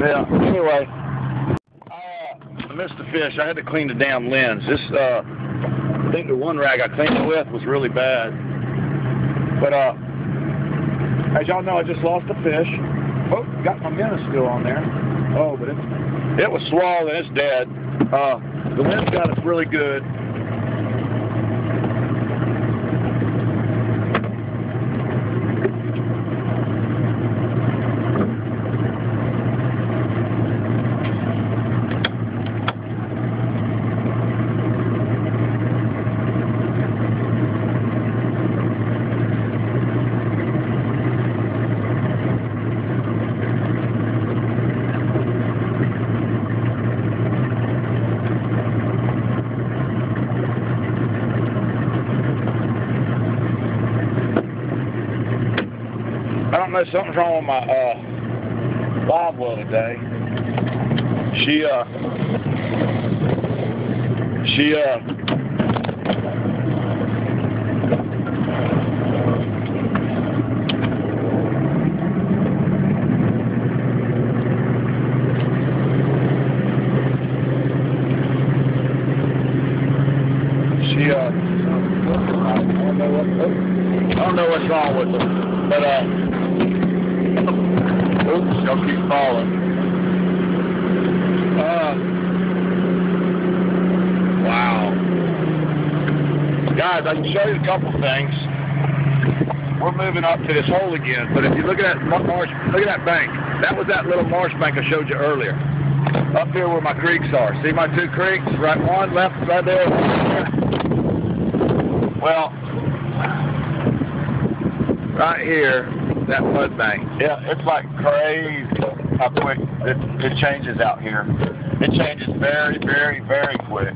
Yeah, anyway, I missed the fish. I had to clean the damn lens. This, I think the one rag I cleaned it with was really bad. But, as y'all know, I just lost a fish. Oh, got my minnow still on there. Oh, but it was swallowed and it's dead. The lens got us really good. I don't know, something's wrong with my live well today. She I don't know what's wrong with her, but oops, y'all keep falling. Wow. Guys, I can show you a couple things. We're moving up to this hole again, but if you look at that marsh, look at that bank. That was that little marsh bank I showed you earlier. Up here where my creeks are. See my two creeks? Right, one left right there, one right there. Well, right here, that mud bank. Yeah, it's like crazy how quick it changes out here. It changes very, very, very quick.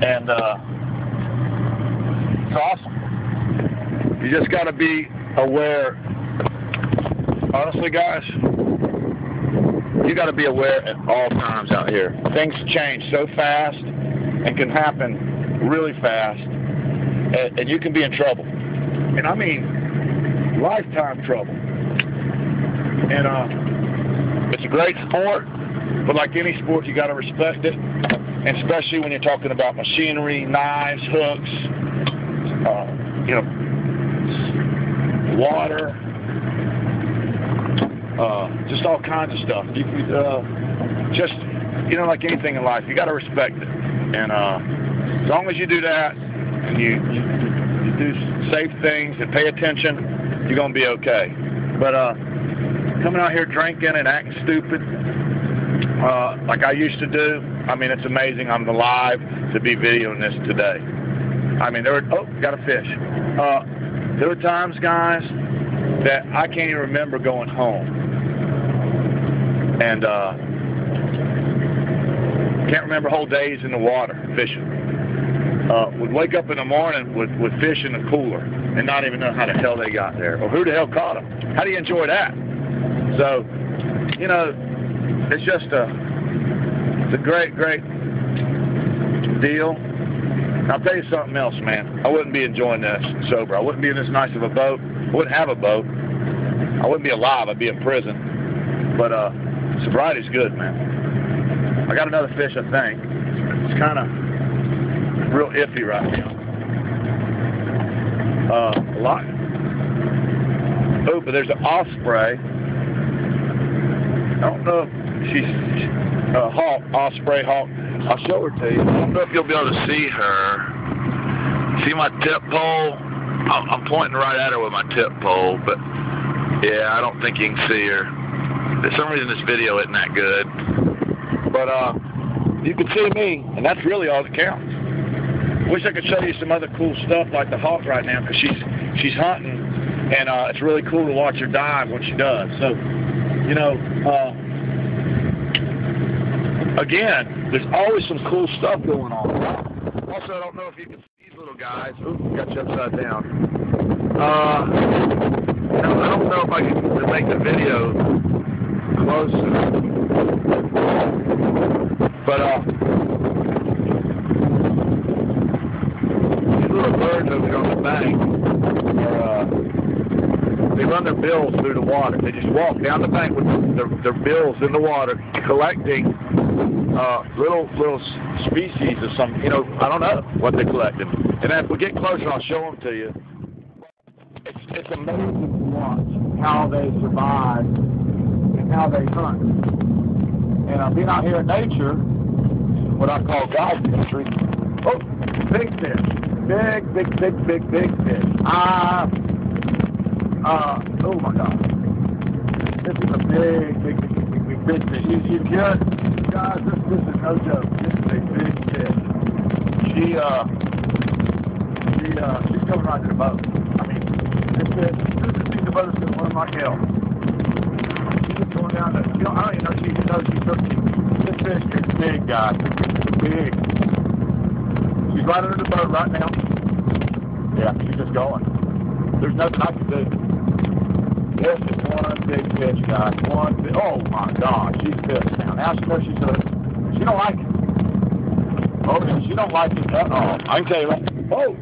And it's awesome. You just got to be aware. Honestly, guys, you got to be aware at all times out here. Things change so fast and can happen really fast. And you can be in trouble. And I mean, lifetime trouble. And it's a great sport, but like any sport, you got to respect it. And especially when you're talking about machinery, knives, hooks, you know, water, just all kinds of stuff. You just, you know, like anything in life, you got to respect it. And as long as you do that, and you do safe things and pay attention, you're going to be okay. But coming out here drinking and acting stupid like I used to do, I mean, it's amazing I'm alive to be videoing this today. I mean, got a fish. There were times, guys, that I can't even remember going home. And can't remember whole days in the water fishing. Would wake up in the morning with fish in the cooler and not even know how the hell they got there or who the hell caught them. How do you enjoy that? So, you know, it's just it's a great, great deal. And I'll tell you something else, man. I wouldn't be enjoying this sober. I wouldn't be in this nice of a boat. I wouldn't have a boat. I wouldn't be alive. I'd be in prison. But sobriety's good, man. I got another fish, I think. It's kind of real iffy right now. A lot. Oh, but there's an osprey. I don't know if she's a hawk, osprey hawk. I'll show her to you. I don't know if you'll be able to see her. See my tip pole? I'm pointing right at her with my tip pole, but yeah, I don't think you can see her. For some reason this video isn't that good. But you can see me, and that's really all that counts. Wish I could show you some other cool stuff like the hawk right now, because she's hunting, and it's really cool to watch her dive when she does. So, you know, again, there's always some cool stuff going on. Also, I don't know if you can see these little guys. Ooh, got you upside down. I don't know if I can make the video closer, but these little birds over here on the bank are run their bills through the water. They just walk down the bank with their bills in the water, collecting little species of some, you know, I don't know what they're collecting. And if we get closer, I'll show them to you. It's amazing to watch how they survive and how they hunt. And being out here in nature, what I call God country. Oh, big fish. Big fish. Oh my God. This is a big fish. You hear it? Guys, this is no joke. This is a big fish. She's coming right to the boat. I mean, this fish, the boat is going to run like hell. She's going down the, you know, I don't even know she's cooking. This fish is big, guys. Big. She's right under the boat right now. Yeah, she's just going. There's nothing I can do. This is one big fish, guys. Oh my God, she's pissed now. Now she knows she's hooked. She don't like it. Oh, she don't like it. Uh-oh. I can tell you right. Oh,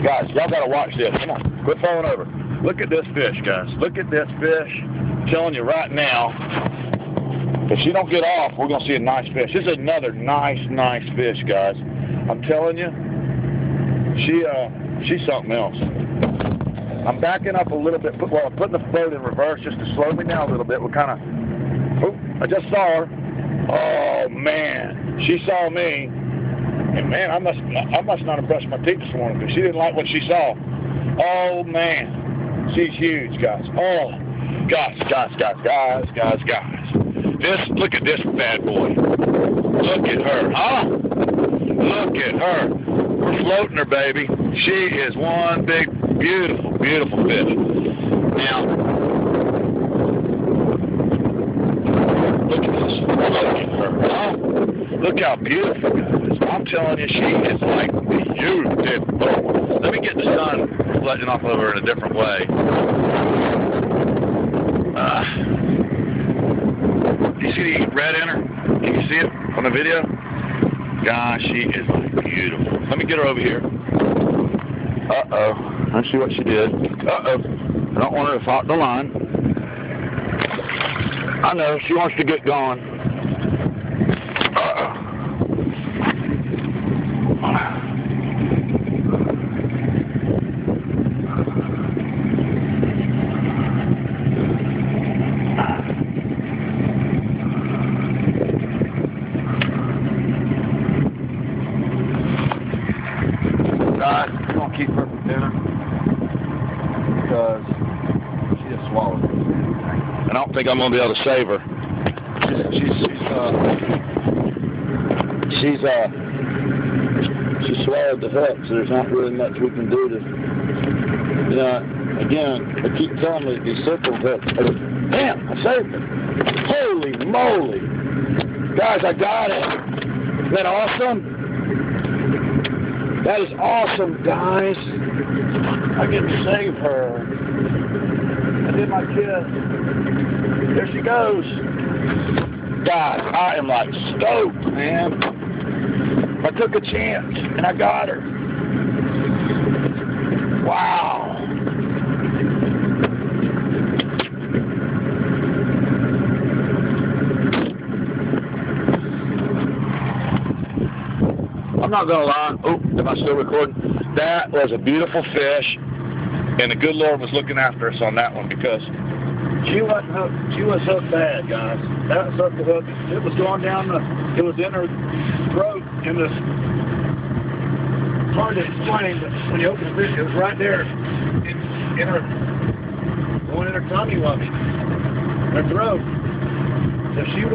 guys, y'all gotta watch this. Come on, quit falling over. Look at this fish, guys. Look at this fish. I'm telling you right now, if she don't get off, we're gonna see a nice fish. This is another nice fish, guys. I'm telling you, she's something else. I'm backing up a little bit. Well, I'm putting the boat in reverse just to slow me down a little bit. We're kind of. Oh, I just saw her. Oh man, she saw me, and man, I must not have brushed my teeth this morning because she didn't like what she saw. Oh man, she's huge, guys. Oh, guys. Look at this bad boy. Look at her, huh? Look at her. We're floating her, baby. She is one big, beautiful fish. Now, look at this. Look at her. Huh? Look how beautiful, guys. I'm telling you, she is like beautiful. Let me get the sun reflecting off of her in a different way. Do you see the red in her? Can you see it on the video? Gosh, she is beautiful. Let me get her over here. Uh-oh. Let's see what she did. Uh-oh. I don't want her to fault the line. I know. She wants to get going. Uh-oh. Guys, we're going to keep her for dinner because she just swallowed it. And I don't think I'm going to be able to save her. She swallowed the hook, so there's not really much we can do to, you know, again, they keep telling me these circle hooks. Damn, I saved her. Holy moly. Guys, I got it. Isn't that awesome? That is awesome, guys. I get to save her. I did my kiss. There she goes. Guys, I am like stoked, man. I took a chance, and I got her. Wow. I'm not going to lie. Oh, am I still recording? That was a beautiful fish, and the good Lord was looking after us on that one because she wasn't hooked. She was hooked bad, guys. That was the hook. It was going down it was in her throat, in this, hard to explain, but when you open the fish, it was right there in her, going in her tummy wummy, her throat. So she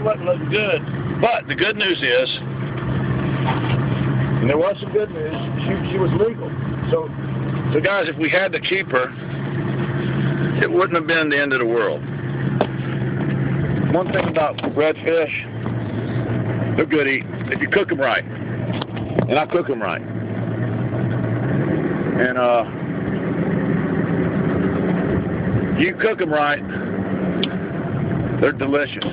wasn't looking good. But the good news is, and there was some good news, she was legal. So guys, if we had to keep her, it wouldn't have been the end of the world. One thing about redfish, they're good eating if you cook them right. And I cook them right. And you cook them right, they're delicious.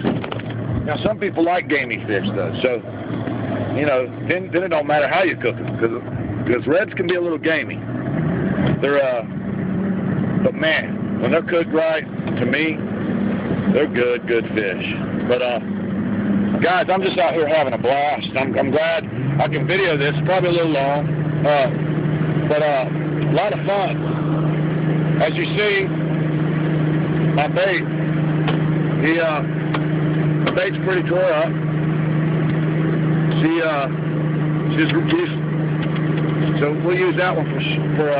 Now, some people like gamey fish, though, so, you know, then it don't matter how you cook them, because reds can be a little gamey. But man, when they're cooked right, to me, they're good fish. But guys, I'm just out here having a blast. I'm glad I can video this. Probably a little long, but a lot of fun. As you see, my bait, the bait's pretty tore up. She's reduced, so we'll use that one for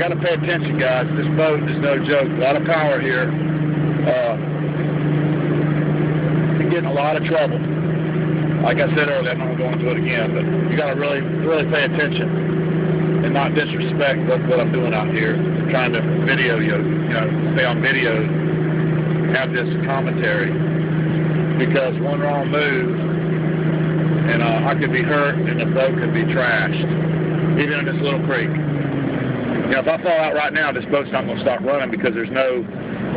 got to pay attention, guys. This boat is no joke. A lot of power here. You get in a lot of trouble. Like I said earlier, I'm not going to go into it again, but you got to really pay attention and not disrespect what I'm doing out here. I'm trying to video you know, stay on video, have this commentary, because one wrong move and I could be hurt and the boat could be trashed, even in this little creek. You know, if I fall out right now, this boat's not going to stop running because there's no,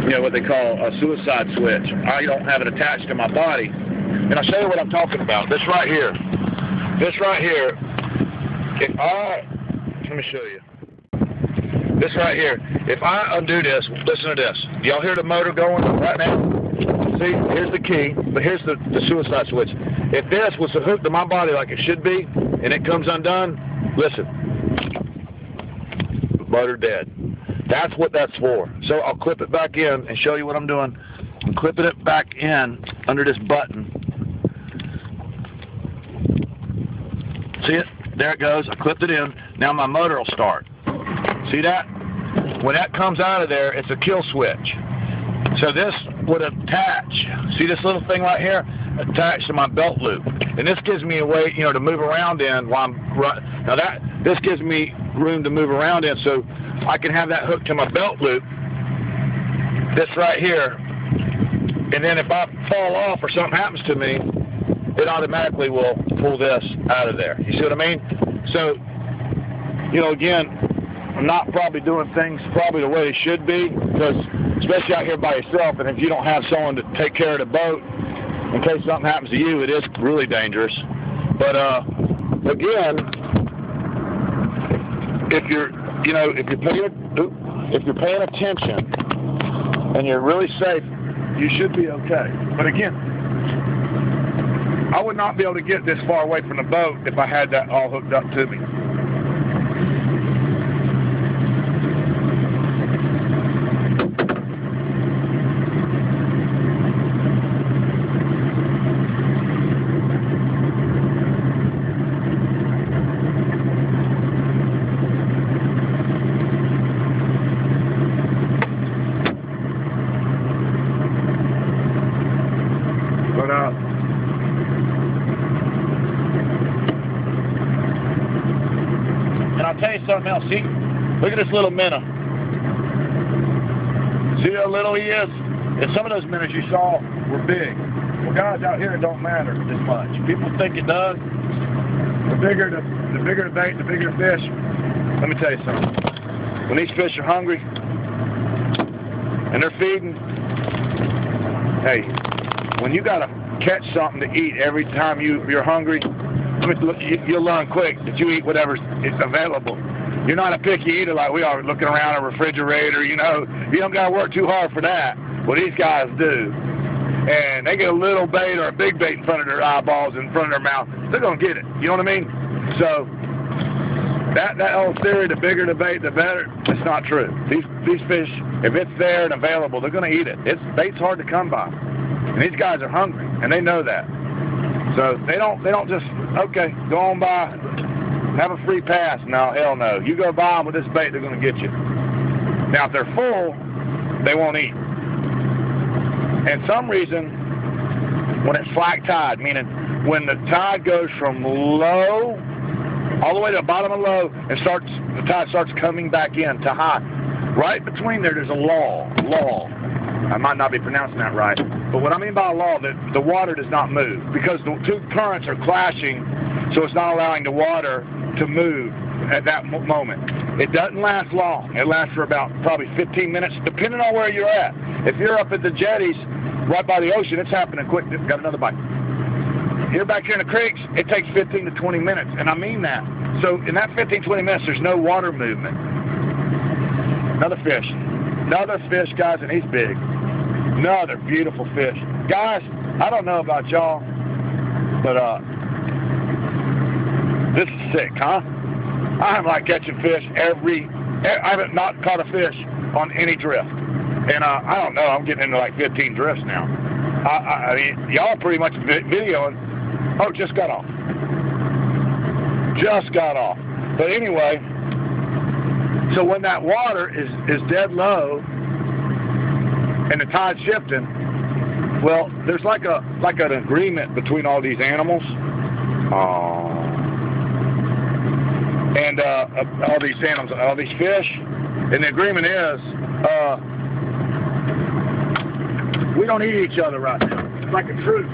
you know, what they call a suicide switch. I don't have it attached to my body. And I'll show you what I'm talking about. This right here, if let me show you. This right here, if I undo this, listen to this. Y'all hear the motor going right now? See, here's the key, but here's the suicide switch. If this was hooked to my body like it should be, and it comes undone, listen. Motor dead. That's what that's for. So I'll clip it back in and show you what I'm doing. I'm clipping it back in under this button. See it? There it goes. I clipped it in. Now my motor will start. See that? When that comes out of there, it's a kill switch. So this would attach. See this little thing right here? Attached to my belt loop. And this gives me a way, you know, to move around in while I'm running. Now this gives me room to move around in, so I can have that hooked to my belt loop. This right here. And then if I fall off or something happens to me, it automatically will pull this out of there. You see what I mean? So, you know, again, I'm not probably doing things probably the way they should be, because especially out here by yourself, and if you don't have someone to take care of the boat, in case something happens to you, it is really dangerous. But again, if you're paying attention and you're really safe, you should be okay. But again, I would not be able to get this far away from the boat if I had that all hooked up to me. And I'll tell you something else. See, look at this little minnow. See how little he is? And some of those minnows you saw were big. Well, guys, out here it don't matter as much. People think it does. The bigger the bait, the bigger the fish. Let me tell you something. When these fish are hungry and they're feeding, hey, when you got to catch something to eat every time you're hungry, you'll learn quick that you eat whatever's available. You're not a picky eater like we are, looking around a refrigerator, you know. You don't got to work too hard for that. Well, these guys do. And they get a little bait or a big bait in front of their eyeballs, in front of their mouth, they're going to get it. You know what I mean? So that old theory, the bigger the bait, the better, it's not true. These fish, if it's there and available, they're going to eat it. Bait's hard to come by. And these guys are hungry, and they know that. So they don't just, okay, go on by, have a free pass. No, hell no. You go by them with this bait, they're going to get you. Now, if they're full, they won't eat. And some reason, when it's slack tide, meaning when the tide goes from low all the way to the bottom of low and the tide starts coming back in to high, right between there's a lull. I might not be pronouncing that right, but what I mean by a lull, that the water does not move because the two currents are clashing, so it's not allowing the water to move at that moment. It doesn't last long. It lasts for about probably 15 minutes, depending on where you're at. If you're up at the jetties right by the ocean, it's happening quick. Got another bite. You're back here in the creeks, it takes 15 to 20 minutes, and I mean that. So in that 15, 20 minutes, there's no water movement. Another fish, guys, and he's big. Another beautiful fish. Guys, I don't know about y'all, but this is sick, huh? I'm like catching fish I haven't not caught a fish on any drift. And I don't know, I'm getting into like 15 drifts now. I mean, y'all pretty much videoing, oh, just got off. Just got off. But anyway, so when that water is dead low and the tide's shifting, well, there's like an agreement between all these animals. And all these animals, all these fish, and the agreement is we don't eat each other right now. It's like a truce.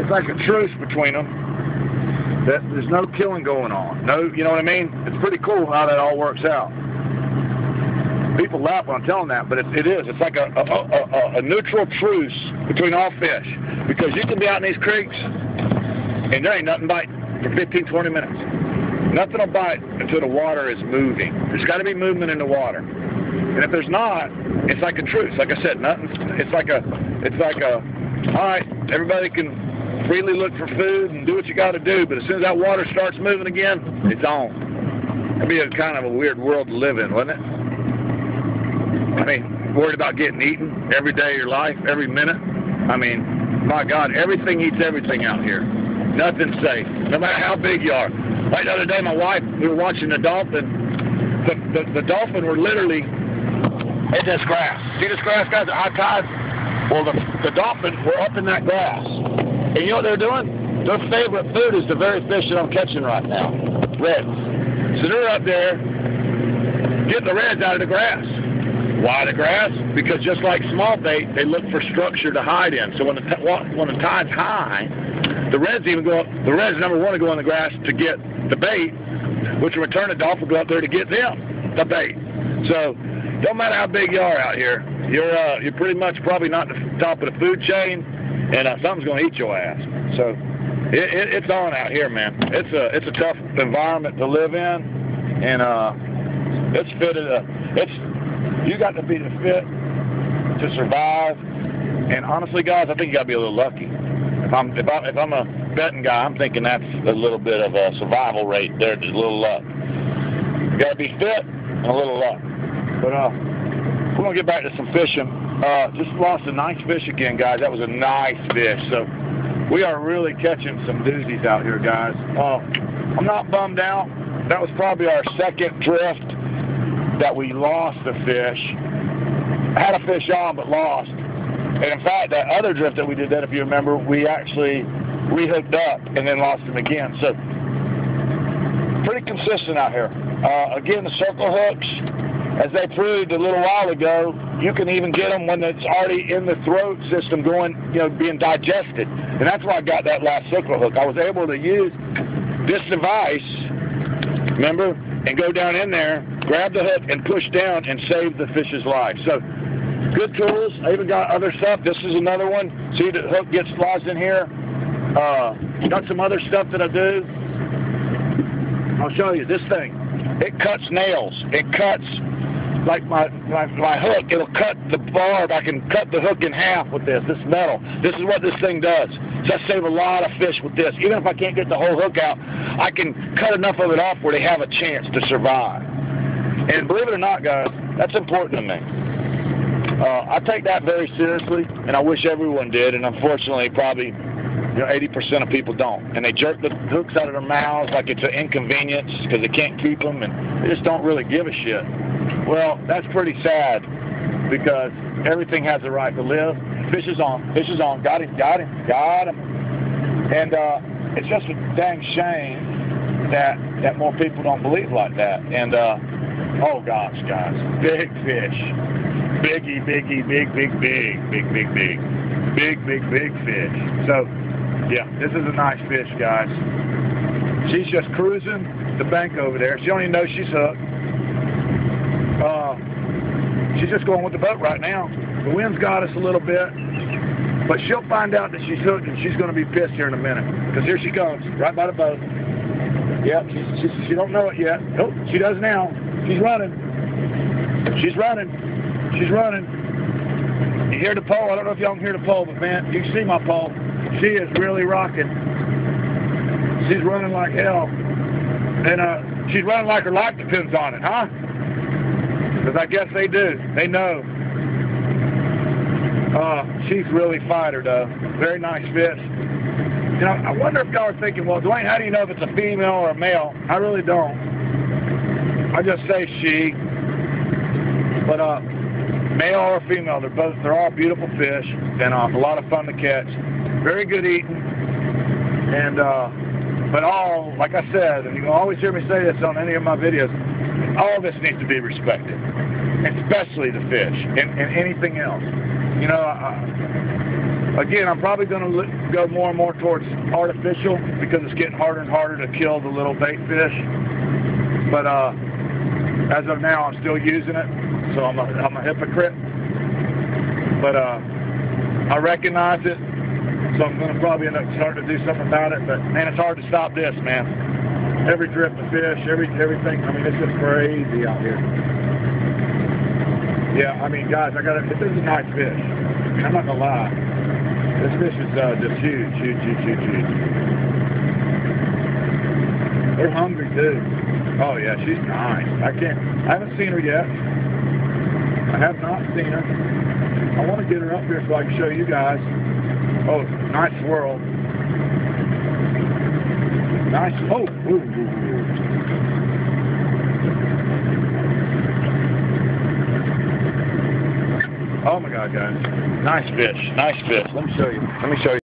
It's like a truce between them. That there's no killing going on. No, you know what I mean? It's pretty cool how that all works out. People laugh when I'm telling that, but it is. It's like a neutral truce between all fish. Because you can be out in these creeks, and there ain't nothing biting for 15, 20 minutes. Nothing will bite until the water is moving. There's got to be movement in the water. And if there's not, it's like a truce. Like I said, nothing. It's like a, all right, everybody can freely look for food and do what you got to do, but as soon as that water starts moving again, it's on. That'd be a kind of a weird world to live in, wouldn't it? I mean, worried about getting eaten every day of your life, every minute. I mean, my God, everything eats everything out here. Nothing's safe, no matter how big you are. Like the other day, my wife, we were watching the dolphin. The dolphin were literally in this grass. See this grass, guys, at high tide? Well, the dolphin were up in that grass. And you know what they're doing? Their favorite food is the very fish that I'm catching right now, reds. So they're up there getting the reds out of the grass. Why the grass? Because just like small bait, they look for structure to hide in. So when the tide's high, the reds number one to go in the grass to get the bait, which in return the dolphin will go up there to get them the bait. So don't matter how big you are out here, you're pretty much probably not at the top of the food chain, and something's going to eat your ass. So it's on out here, man. It's a tough environment to live in, and it's fitted. You got to be fit to survive. And honestly, guys, I think you got to be a little lucky. If I'm a betting guy, I'm thinking that's a little bit of a survival rate there. There's a little luck. You got to be fit and a little luck. But we're gonna get back to some fishing. Just lost a nice fish again, guys. That was a nice fish. So we are really catching some doozies out here, guys. I'm not bummed out. That was probably our second drift that we lost a fish. I had a fish on, but lost. And in fact, that other drift that we did, if you remember, we actually rehooked up and then lost him again. So pretty consistent out here. Again, the circle hooks, as they proved a little while ago, you can even get them when it's already in the throat system going, being digested. And that's why I got that last circle hook. I was able to use this device, remember, and go down in there, grab the hook, and push down and save the fish's life. So, good tools. I even got other stuff. This is another one. See, the hook gets lodged in here. Got some other stuff that I do. I'll show you. This thing, it cuts nails. It cuts, like my hook, it'll cut the barb. I can cut the hook in half with this metal. This is what this thing does. So I save a lot of fish with this. Even if I can't get the whole hook out, I can cut enough of it off where they have a chance to survive. And believe it or not, guys, that's important to me. I take that very seriously, and I wish everyone did, and unfortunately probably 80% of people don't. And they jerk the hooks out of their mouths like it's an inconvenience because they can't keep them, and they just don't really give a shit. Well, that's pretty sad because everything has a right to live. Fish is on, got him. And it's just a dang shame that more people don't believe like that. And, oh gosh, guys, big fish. Big fish. So, yeah, this is a nice fish, guys. She's just cruising the bank over there. She don't even know she's hooked. She's just going with the boat right now. The wind's got us a little bit. But she'll find out that she's hooked, and she's going to be pissed here in a minute. Because here she comes, right by the boat. Yep, she don't know it yet. Oh, she does now. She's running. She's running. She's running. You hear the pole? I don't know if y'all can hear the pole, but man, you can see my pole. She is really rocking. She's running like hell. And she's running like her life depends on it, huh? Because I guess they do. They know. She's really fighter, though. Very nice fish. You know, I wonder if y'all are thinking, well, Dwayne, how do you know if it's a female or a male? I really don't. I just say she. But male or female, they're all beautiful fish and a lot of fun to catch. Very good eating. And but all, like I said, and you can always hear me say this on any of my videos, all this needs to be respected, especially the fish and anything else. You know, again, I'm probably going to go more and more towards artificial because it's getting harder and harder to kill the little bait fish. But as of now, I'm still using it, so I'm a hypocrite. But I recognize it, so I'm going to probably end up starting to do something about it. But man, it's hard to stop this, man. Every drift of fish, everything. I mean, it's just crazy out here. Yeah, I mean, guys, this is a nice fish. I'm not gonna lie. This fish is just huge. They're hungry too. Oh yeah, she's nice. I haven't seen her yet. I have not seen her. I want to get her up here so I can show you guys. Oh, nice swirl. Nice. Oh, ooh. Oh my God, guys. Nice fish. Nice fish. Let me show you.